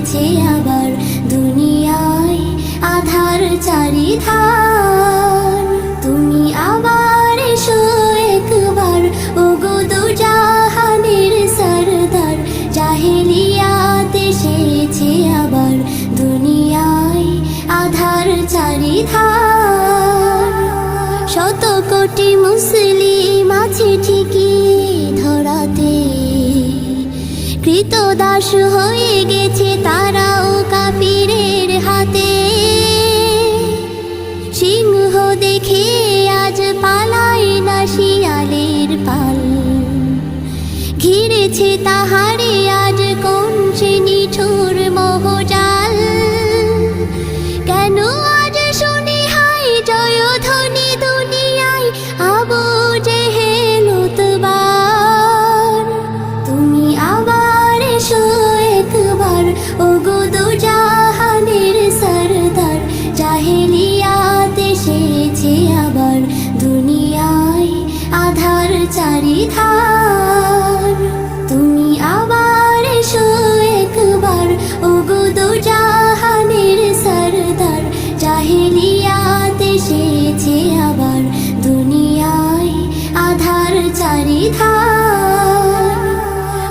এসেছে আবার দুনিয়ায় আধার চারিধার। তুমি আবার এসো একবার ওগো দু জাহানের সরদার। জাহেলিয়াত এসেছে আবার দুনিয়ায় আধার চারিধার। শত কোটি মুসলিম আছে ঠিকই ধরাতে, কৃতদাস হয়ে গেছে তারাও কাফিরের হাতে। সিংহ দেখে আজ পালায় না শিয়ালের পাল, ঘিরেছে তাহারে আজ কোন সে নিঠুর মোহজাল। কেন আজ শুনি হাই জয়ধ্বনি দুনিয়ায় আবু জেহেল উতবার। তুমি আবার এসো একবার ওগো দু জাহানের সরদার। জাহেলিয়াত এসেছে আবার দুনিয়ায় আধার চারিধার। তুমি আবার এসো একবার ওগো দু জাহানের সরদার। জাহেলিয়াত এসেছে আবার দুনিয়ায় আধার চারিধার।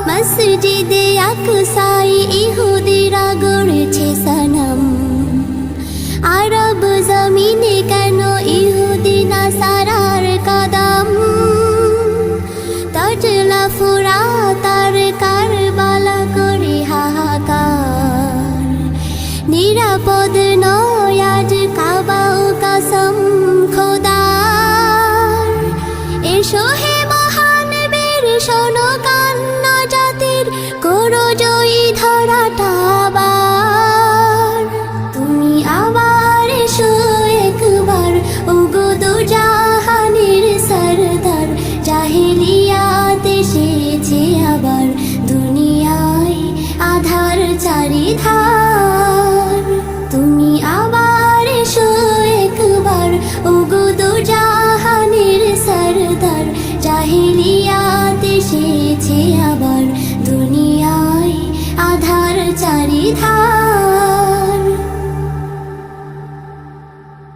মসজিদে আকসায় ইহুদিরা গড়েছে সনম, আরব জমিনে কেন ইহুদি নাসারার কদম। তজলা ফুরাত আর কারবালা করে হাহাকার, নিরাপদ নয় আজ কাবা ও কসম খোদার। এসো হে মহান বীর শোনো কান্না জাতির, করো জয়ী ধরাটা আবার। তুমি আবার এসো একবার ওগো দু জাহানের সরদার। জাহেলিয়াত এসেছে আবার দুনিয়ায় আধার চারিধার।